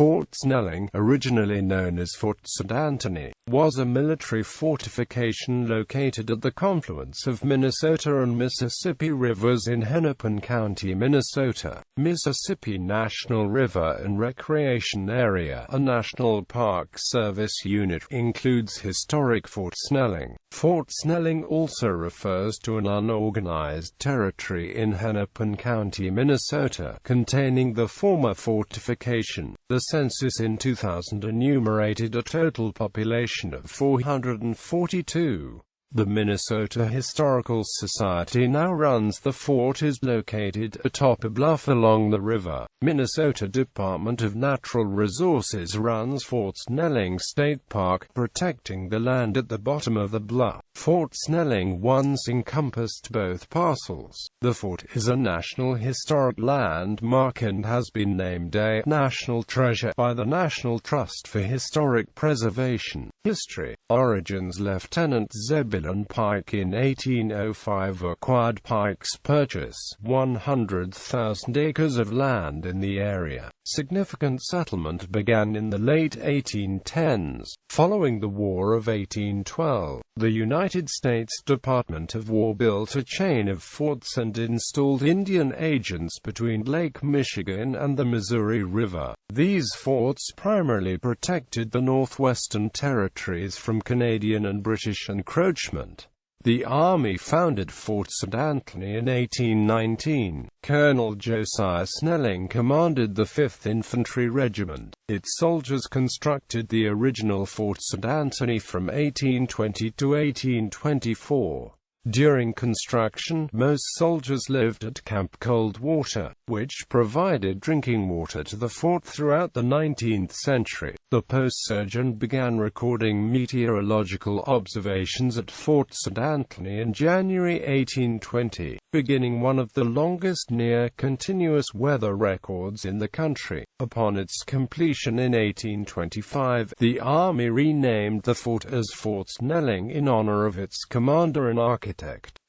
Fort Snelling, originally known as Fort St. Anthony, was a military fortification located at the confluence of Minnesota and Mississippi rivers in Hennepin County, Minnesota. Mississippi National River and Recreation Area, a National Park Service unit, includes historic Fort Snelling. Fort Snelling also refers to an unorganized territory in Hennepin County, Minnesota, containing the former fortification. The census in 2000 enumerated a total population of 442. The Minnesota Historical Society now runs the fort is located atop a bluff along the river. Minnesota Department of Natural Resources runs Fort Snelling State Park, protecting the land at the bottom of the bluff. Fort Snelling once encompassed both parcels. The fort is a National Historic Landmark and has been named a National Treasure by the National Trust for Historic Preservation. History. Origins. Lieutenant Zebulon Pike in 1805 acquired Pike's Purchase, 100,000 acres of land in the area. Significant settlement began in the late 1810s. Following the War of 1812, the United States Department of War built a chain of forts and installed Indian agents between Lake Michigan and the Missouri River. These forts primarily protected the northwestern territories from Canadian and British encroachment. The Army founded Fort St. Anthony in 1819. Colonel Josiah Snelling commanded the 5th Infantry Regiment. Its soldiers constructed the original Fort St. Anthony from 1820 to 1824. During construction, most soldiers lived at Camp Coldwater, which provided drinking water to the fort throughout the 19th century. The post-surgeon began recording meteorological observations at Fort St. Anthony in January 1820, beginning one of the longest near-continuous weather records in the country. Upon its completion in 1825, the Army renamed the fort as Fort Snelling in honor of its commander and architect.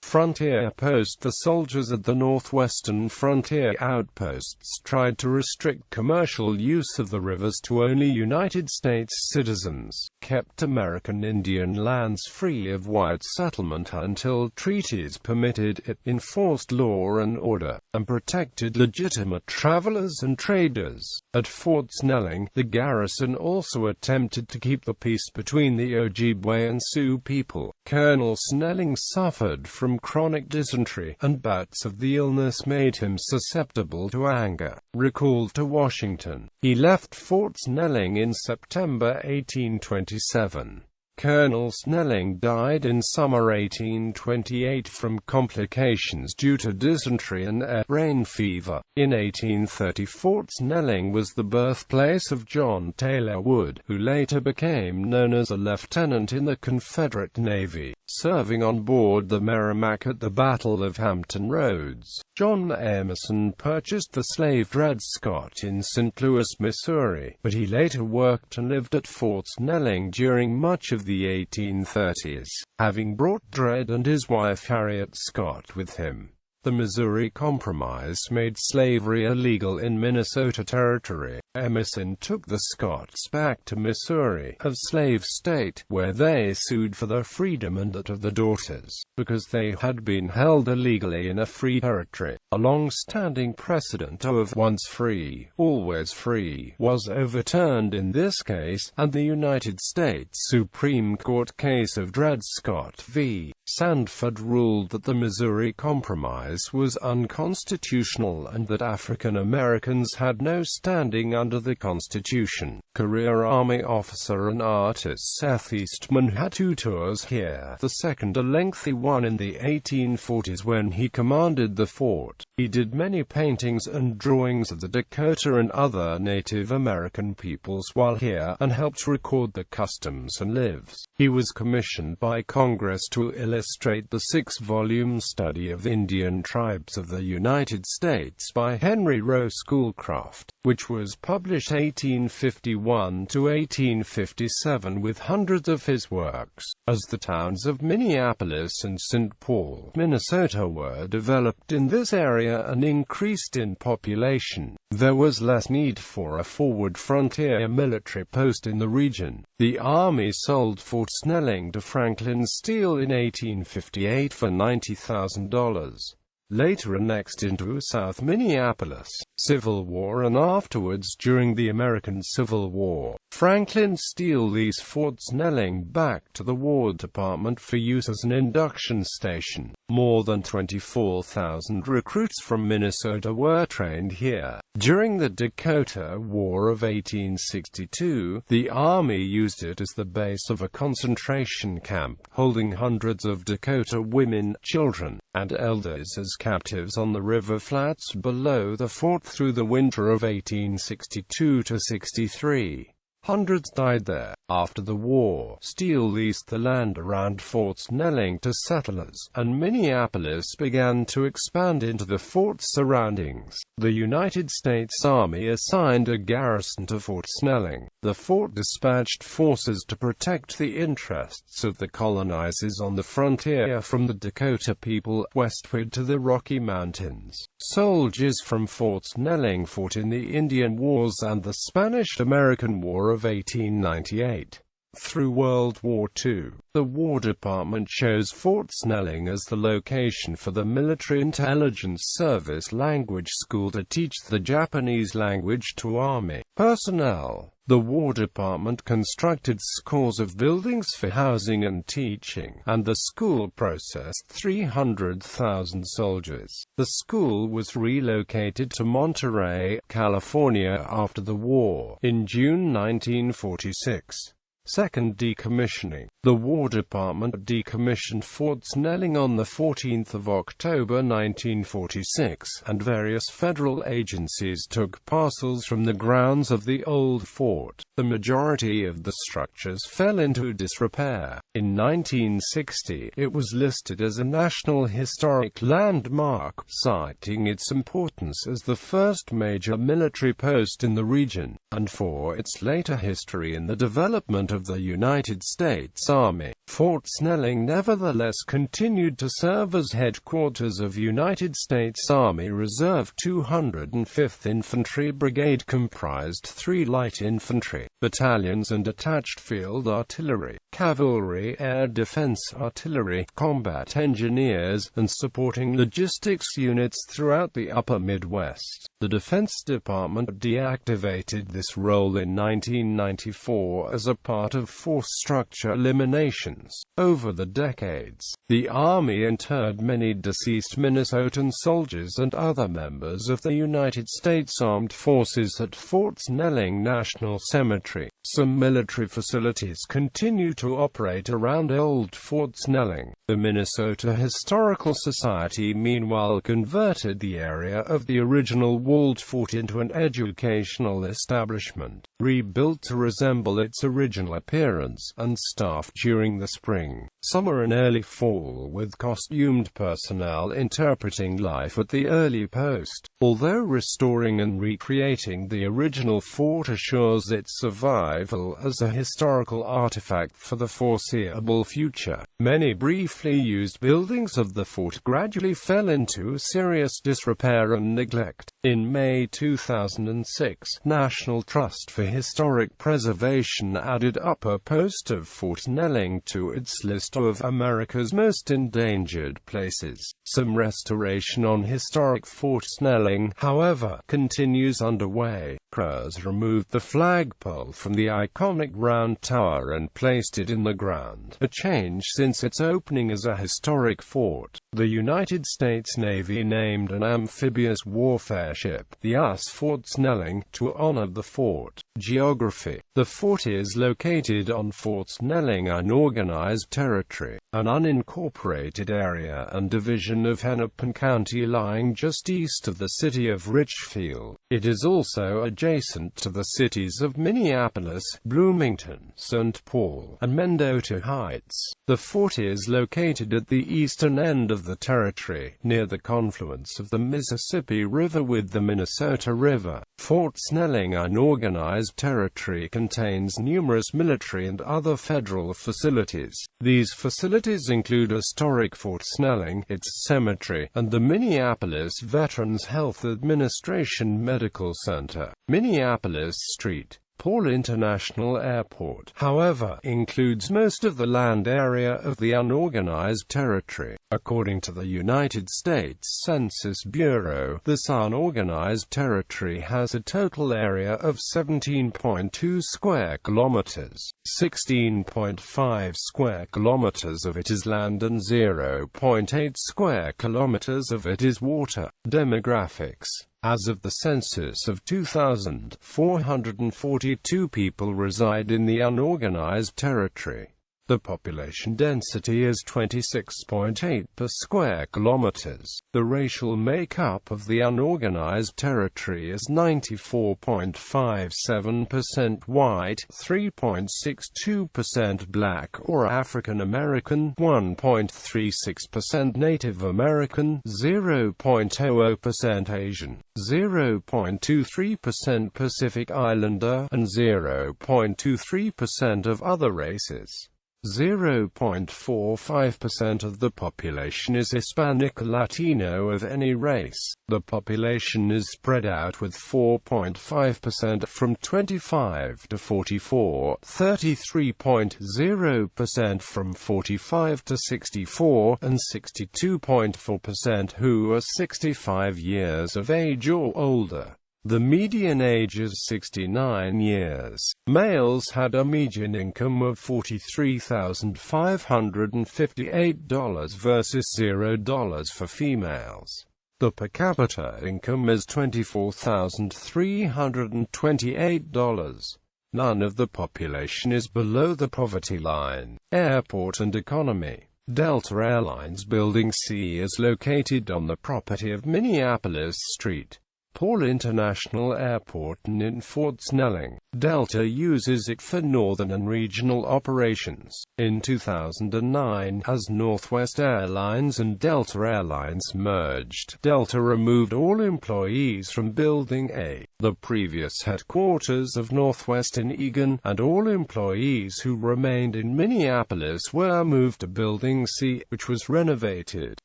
Frontier post. The soldiers at the northwestern frontier outposts tried to restrict commercial use of the rivers to only United States citizens, kept American Indian lands free of white settlement until treaties permitted it, enforced law and order, and protected legitimate travelers and traders. At Fort Snelling, the garrison also attempted to keep the peace between the Ojibwe and Sioux people. Colonel Snelling suffered from chronic dysentery, and bouts of the illness made him susceptible to anger. Recalled to Washington, he left Fort Snelling in September 1827. Colonel Snelling died in summer 1828 from complications due to dysentery and brain fever. In 1830, Fort Snelling was the birthplace of John Taylor Wood, who later became known as a lieutenant in the Confederate Navy, serving on board the Merrimac at the Battle of Hampton Roads. John Emerson purchased the slave Dred Scott in St. Louis, Missouri, but he later worked and lived at Fort Snelling during much of the 1830s, having brought Dred and his wife Harriet Scott with him. The Missouri Compromise made slavery illegal in Minnesota Territory. Emerson took the Scots back to Missouri, a slave state, where they sued for their freedom and that of the daughters, because they had been held illegally in a free territory. A long-standing precedent of once free, always free was overturned in this case, and the United States Supreme Court case of Dred Scott v. Sandford ruled that the Missouri Compromise was unconstitutional and that African Americans had no standing under the Constitution. Career Army officer and artist Seth Eastman had 2 tours here, the second a lengthy one in the 1840s when he commanded the fort. He did many paintings and drawings of the Dakota and other Native American peoples while here, and helped record their customs and lives. He was commissioned by Congress to illustrate the 6-volume study of Indian tribes of the United States by Henry Rowe Schoolcraft, which was published 1851 to 1857 with hundreds of his works. As the towns of Minneapolis and St. Paul, Minnesota were developed in this area, area and increased in population, there was less need for a forward frontier military post in the region. The Army sold Fort Snelling to Franklin Steele in 1858 for $90,000. Later annexed into South Minneapolis. Civil War and afterwards during the American Civil War, Franklin Steele leased Fort Snelling back to the War Department for use as an induction station. More than 24,000 recruits from Minnesota were trained here. During the Dakota War of 1862, the Army used it as the base of a concentration camp, holding hundreds of Dakota women, children, and elders as captives on the river flats below the fort through the winter of 1862–63. Hundreds died there. After the war, Steele leased the land around Fort Snelling to settlers, and Minneapolis began to expand into the fort's surroundings. The United States Army assigned a garrison to Fort Snelling. The fort dispatched forces to protect the interests of the colonizers on the frontier from the Dakota people westward to the Rocky Mountains. Soldiers from Fort Snelling fought in the Indian Wars and the Spanish-American War of 1898. Through World War II, the War Department chose Fort Snelling as the location for the Military Intelligence Service Language School to teach the Japanese language to Army personnel. The War Department constructed scores of buildings for housing and teaching, and the school processed 300,000 soldiers. The school was relocated to Monterey, California after the war, in June 1946. Second decommissioning. The War Department decommissioned Fort Snelling on 14 October 1946, and various federal agencies took parcels from the grounds of the old fort. The majority of the structures fell into disrepair. In 1960, it was listed as a National Historic Landmark, citing its importance as the first major military post in the region, and for its later history in the development of the United States Army. Fort Snelling nevertheless continued to serve as headquarters of United States Army Reserve 205th Infantry Brigade, comprised 3 light infantry battalions and attached field artillery, cavalry, air defense artillery, combat engineers, and supporting logistics units throughout the upper Midwest. The Defense Department deactivated this role in 1994 as a part of force structure eliminations. Over the decades, the Army interred many deceased Minnesotan soldiers and other members of the United States Armed Forces at Fort Snelling National Cemetery. Some military facilities continue to operate around Old Fort Snelling. The Minnesota Historical Society meanwhile converted the area of the original walled fort into an educational establishment, rebuilt to resemble its original appearance, and staffed during the spring, summer and early fall with costumed personnel interpreting life at the early post. Although restoring and recreating the original fort assures its survival as a historical artifact for the foreseeable future, many briefly used buildings of the fort gradually fell into serious disrepair and neglect. In May 2006, National Trust for Historic Preservation added Upper Post of Fort Snelling to its list of America's most endangered places. Some restoration on historic Fort Snelling, however, continues underway. Crews removed the flagpole from the iconic round tower and placed it in the ground, a change since its opening as a historic fort. The United States Navy named an amphibious warfare ship, the USS Fort Snelling, to honor the fort. Geography. The fort is located on Fort Snelling unorganized territory, an unincorporated area and division of Hennepin County lying just east of the city of Richfield. It is also a adjacent to the cities of Minneapolis, Bloomington, St. Paul, and Mendota Heights. The fort is located at the eastern end of the territory, near the confluence of the Mississippi River with the Minnesota River. Fort Snelling unorganized territory contains numerous military and other federal facilities. These facilities include historic Fort Snelling, its cemetery, and the Minneapolis Veterans Health Administration Medical Center. Minneapolis St. Paul International Airport, however, includes most of the land area of the unorganized territory. According to the United States Census Bureau, this unorganized territory has a total area of 17.2 square kilometers. 16.5 square kilometers of it is land and 0.8 square kilometers of it is water. Demographics. As of the census of 2000, 442 people reside in the unorganized territory. The population density is 26.8 per square kilometers. The racial makeup of the unorganized territory is 94.57% white, 3.62% black or African American, 1.36% Native American, 0.00% Asian, 0.23% Pacific Islander, and 0.23% of other races. 0.45% of the population is Hispanic or Latino of any race. The population is spread out with 4.5% from 25 to 44, 33.0% from 45 to 64, and 62.4% who are 65 years of age or older. The median age is 69 years. Males had a median income of $43,558 versus $0 for females. The per capita income is $24,328. None of the population is below the poverty line. Airport and economy. Delta Airlines Building C is located on the property of Minneapolis St. Paul International Airport in Fort Snelling. Delta uses it for northern and regional operations. In 2009, as Northwest Airlines and Delta Airlines merged, Delta removed all employees from Building A, the previous headquarters of Northwest in Eagan, and all employees who remained in Minneapolis were moved to Building C, which was renovated.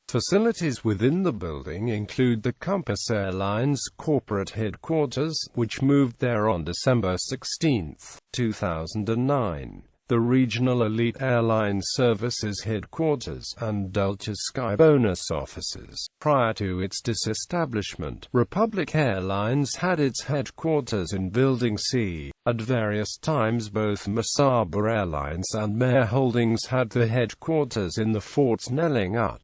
Facilities within the building include the Compass Airlines corporate headquarters, which moved there on December 16, 2009, the Regional Elite Airline Services headquarters, and Delta's Skybonus offices. Prior to its disestablishment, Republic Airlines had its headquarters in Building C. At various times both Mesaba Airlines and Mayer Holdings had their headquarters in the Fort Snelling UT.